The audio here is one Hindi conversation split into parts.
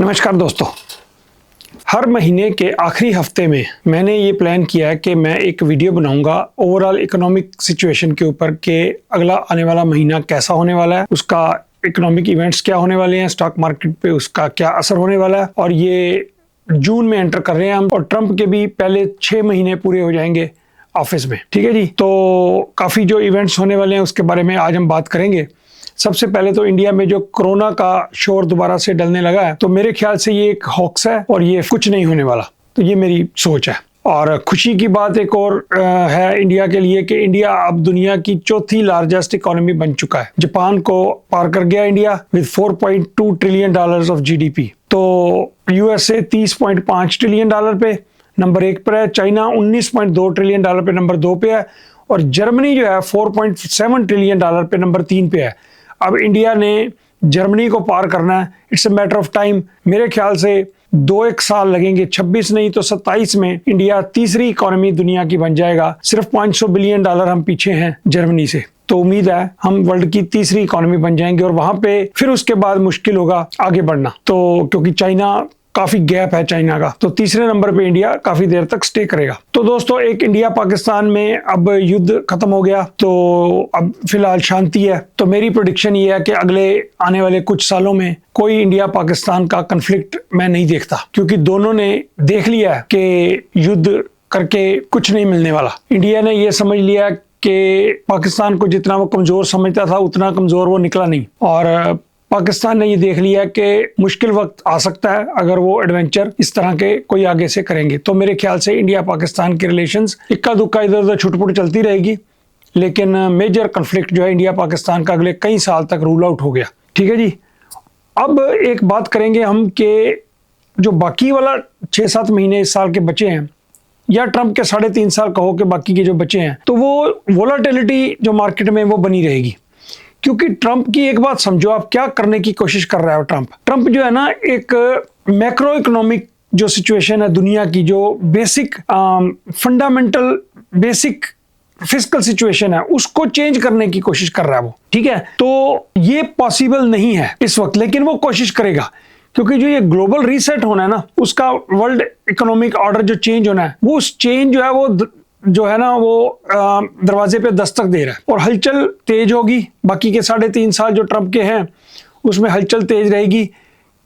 नमस्कार दोस्तों, हर महीने के आखिरी हफ्ते में मैंने ये प्लान किया है कि मैं एक वीडियो बनाऊंगा ओवरऑल इकोनॉमिक सिचुएशन के ऊपर कि अगला आने वाला महीना कैसा होने वाला है, उसका इकोनॉमिक इवेंट्स क्या होने वाले हैं, स्टॉक मार्केट पे उसका क्या असर होने वाला है। और ये जून में एंटर कर रहे हैं हम, और ट्रंप के भी पहले 6 महीने पूरे हो जाएंगे ऑफिस में। ठीक है जी, तो काफ़ी जो इवेंट्स होने वाले हैं उसके बारे में आज हम बात करेंगे। सबसे पहले तो इंडिया में जो कोरोना का शोर दोबारा से डलने लगा है, तो मेरे ख्याल से ये एक हॉक्स है और ये कुछ नहीं होने वाला, तो ये मेरी सोच है। और खुशी की बात एक और है इंडिया के लिए कि इंडिया अब दुनिया की चौथी लार्जेस्ट इकोनॉमी बन चुका है। जापान को पार कर गया India with $4.2 trillion of GDP. तो यूएसए $30.5 ट्रिलियन पे नंबर 1 पर है, चाइना $19.2 ट्रिलियन पे नंबर 2 पे है, और जर्मनी जो है $4.7 ट्रिलियन पे नंबर 3 पे है। अब इंडिया ने जर्मनी को पार करना है, it's a matter of time. मेरे ख्याल से 2-1 साल लगेंगे, 26 नहीं तो 27 में इंडिया तीसरी इकोनॉमी दुनिया की बन जाएगा। सिर्फ $500 बिलियन हम पीछे हैं जर्मनी से, तो उम्मीद है हम वर्ल्ड की तीसरी इकोनॉमी बन जाएंगे, और वहां पे फिर उसके बाद मुश्किल होगा आगे बढ़ना, तो क्योंकि चाइना काफी गैप है चाइना का, तो तीसरे नंबर पे इंडिया काफी देर तक स्टे करेगा। तो दोस्तों, एक इंडिया पाकिस्तान में अब युद्ध खत्म हो गया, तो अब फिलहाल शांति है। तो मेरी प्रेडिक्शन ये है कि अगले आने वाले कुछ सालों में कोई इंडिया पाकिस्तान का कन्फ्लिक्ट मैं नहीं देखता, क्योंकि दोनों ने देख लिया है कि युद्ध करके कुछ नहीं मिलने वाला। इंडिया ने ये समझ लिया कि पाकिस्तान को जितना वो कमजोर समझता था उतना कमजोर वो निकला नहीं, और पाकिस्तान ने ये देख लिया कि मुश्किल वक्त आ सकता है अगर वो एडवेंचर इस तरह के कोई आगे से करेंगे। तो मेरे ख्याल से इंडिया पाकिस्तान के रिलेशंस इक्का दुक्का इधर उधर छुटपुट चलती रहेगी, लेकिन मेजर कन्फ्लिक्ट जो है इंडिया पाकिस्तान का अगले कई साल तक रूल आउट हो गया। ठीक है जी, अब एक बात करेंगे हम कि जो बाकी वाला 6-7 महीने इस साल के बचे हैं, या ट्रंप के 3.5 साल कहो कि बाकी के जो बचे हैं, तो वो वोलाटिलिटी जो मार्केट में वो बनी रहेगी। क्योंकि ट्रंप की एक बात समझो, आप क्या करने की कोशिश कर रहा है ट्रंप जो है ना, एक मैक्रो इकोनॉमिक जो सिचुएशन है दुनिया की, जो basic fundamental basic fiscal situation है, उसको चेंज करने की कोशिश कर रहा है वो। ठीक है, तो ये पॉसिबल नहीं है इस वक्त, लेकिन वो कोशिश करेगा, क्योंकि जो ये ग्लोबल रीसेट होना है ना, उसका वर्ल्ड इकोनॉमिक ऑर्डर जो चेंज होना है, वो उस चेंज जो है वो दरवाजे पे दस्तक दे रहा है, और हलचल तेज होगी। बाकी के 3.5 साल जो ट्रंप के हैं उसमें हलचल तेज रहेगी,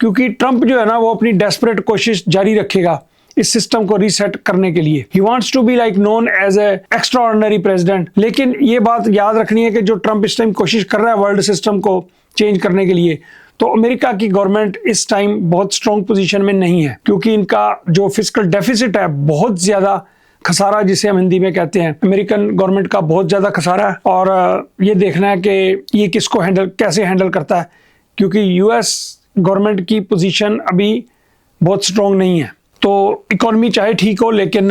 क्योंकि ट्रंप जो है ना वो अपनी डेस्परेट कोशिश जारी रखेगा इस सिस्टम को रीसेट करने के लिए। He wants to be like known as a extraordinary president. लेकिन ये बात याद रखनी है कि जो ट्रंप इस टाइम कोशिश कर रहा है वर्ल्ड सिस्टम को चेंज करने के लिए, तो अमेरिका की गवर्नमेंट इस टाइम बहुत स्ट्रॉन्ग पोजीशन में नहीं है, क्योंकि इनका जो फिस्कल डेफिसिट है, बहुत ज्यादा खसारा जिसे हम हिंदी में कहते हैं, अमेरिकन गवर्नमेंट का बहुत ज्यादा खसारा है। और ये देखना है कि ये किसको कैसे हैंडल करता है, क्योंकि यूएस गवर्नमेंट की पोजीशन अभी बहुत स्ट्रॉन्ग नहीं है। तो इकोनॉमी चाहे ठीक हो, लेकिन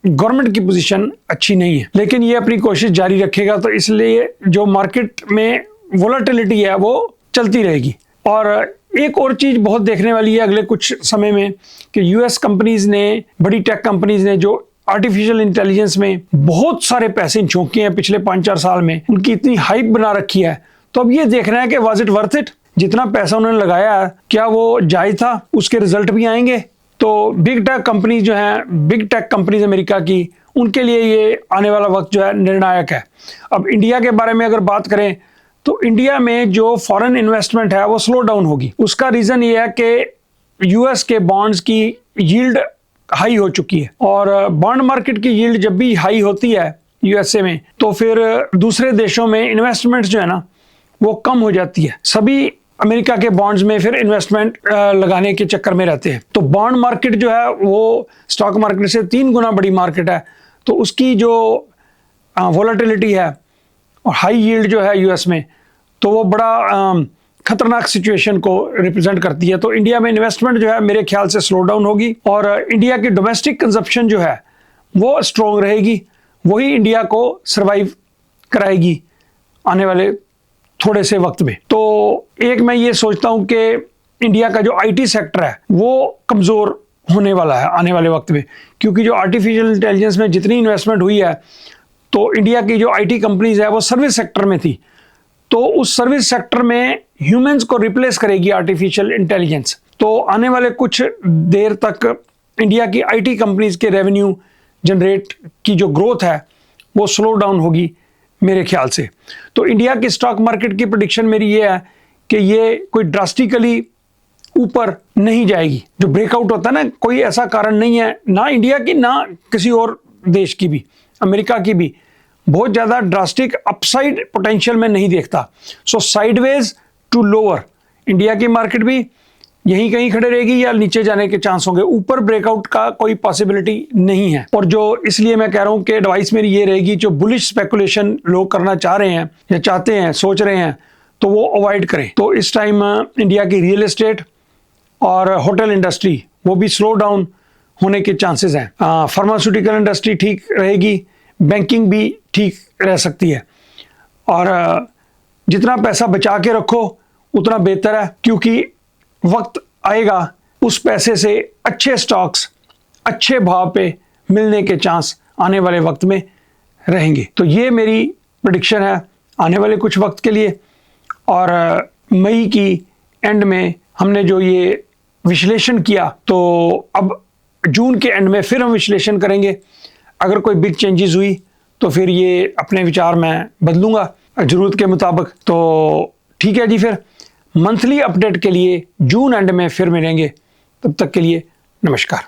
गवर्नमेंट की पोजीशन अच्छी नहीं है, लेकिन ये अपनी कोशिश जारी रखेगा, तो इसलिए जो मार्केट में वोलेटिलिटी है वो चलती रहेगी। और एक और चीज बहुत देखने वाली है अगले कुछ समय में, कि यूएस कंपनीज ने, बड़ी टेक कंपनीज ने जो आर्टिफिशियल इंटेलिजेंस में बहुत सारे पैसे झोंके हैं पिछले 5-4 साल में, उनकी इतनी हाइप बना रखी है, तो अब ये देखना है कि वाज इट वर्थ इट, जितना पैसा उन्होंने लगाया है क्या वो जायज था, उसके रिजल्ट भी आएंगे। तो बिग टेक कंपनीज जो हैं, बिग टेक कंपनीज अमेरिका की, उनके लिए ये आने वाला वक्त जो है निर्णायक है। अब इंडिया के बारे में अगर बात करें, तो इंडिया में जो फॉरेन इन्वेस्टमेंट है वो स्लो डाउन होगी। उसका रीजन ये है कि यूएस के बॉन्ड्स की यील्ड हाई हो चुकी है, और बॉन्ड मार्केट की यील्ड जब भी हाई होती है यूएसए में, तो फिर दूसरे देशों में इन्वेस्टमेंट जो है ना वो कम हो जाती है। सभी अमेरिका के बॉन्ड्स में फिर इन्वेस्टमेंट लगाने के चक्कर में रहते हैं। तो बॉन्ड मार्केट जो है वो स्टॉक मार्केट से 3 गुना बड़ी मार्केट है, तो उसकी जो वोलेटिलिटी है और हाई यील्ड जो है यूएस में, तो वो बड़ा खतरनाक सिचुएशन को रिप्रेजेंट करती है। तो इंडिया में इन्वेस्टमेंट जो है मेरे ख्याल से स्लो डाउन होगी, और इंडिया की डोमेस्टिक कंजप्शन जो है वो स्ट्रॉन्ग रहेगी, वही इंडिया को सरवाइव कराएगी आने वाले थोड़े से वक्त में। तो एक मैं ये सोचता हूं कि इंडिया का जो आईटी सेक्टर है वो कमजोर होने वाला है आने वाले वक्त में, क्योंकि जो आर्टिफिशियल इंटेलिजेंस में जितनी इन्वेस्टमेंट हुई है, तो इंडिया की जो आईटी कंपनीज है वो सर्विस सेक्टर में थी, तो उस सर्विस सेक्टर में ह्यूमंस को रिप्लेस करेगी आर्टिफिशियल इंटेलिजेंस। तो आने वाले कुछ देर तक इंडिया की आईटी कंपनीज के रेवेन्यू जनरेट की जो ग्रोथ है वो स्लो डाउन होगी मेरे ख्याल से। तो इंडिया की स्टॉक मार्केट की प्रेडिक्शन मेरी ये है कि ये कोई ड्रास्टिकली ऊपर नहीं जाएगी। जो ब्रेकआउट होता है ना, कोई ऐसा कारण नहीं है, ना इंडिया की ना किसी और देश की भी, अमेरिका की भी, बहुत ज़्यादा ड्रास्टिक अपसाइड पोटेंशियल में नहीं देखता। सो साइडवेज टू लोअर इंडिया की मार्केट भी यहीं कहीं खड़े रहेगी या नीचे जाने के चांस होंगे, ऊपर ब्रेकआउट का कोई पॉसिबिलिटी नहीं है। और जो इसलिए मैं कह रहा हूं कि एडवाइस मेरी ये रहेगी, जो बुलिश स्पेकुलेशन लोग करना चाह रहे हैं या चाहते हैं, सोच रहे हैं, तो वो अवॉइड करें। तो इस टाइम इंडिया की रियल एस्टेट और होटल इंडस्ट्री वो भी स्लो डाउन होने के चांसेस हैं। फार्मास्यूटिकल इंडस्ट्री ठीक रहेगी, बैंकिंग भी ठीक रह सकती है। और जितना पैसा बचा के रखो उतना बेहतर है, क्योंकि वक्त आएगा उस पैसे से अच्छे स्टॉक्स अच्छे भाव पे मिलने के चांस आने वाले वक्त में रहेंगे। तो ये मेरी प्रेडिक्शन है आने वाले कुछ वक्त के लिए। और मई की एंड में हमने जो ये विश्लेषण किया, तो अब जून के एंड में फिर हम विश्लेषण करेंगे। अगर कोई बिग चेंजेस हुई तो फिर ये अपने विचार मैं बदलूंगा ज़रूरत के मुताबिक। तो ठीक है जी, फिर मंथली अपडेट के लिए जून एंड में फिर मिलेंगे। तब तक के लिए नमस्कार।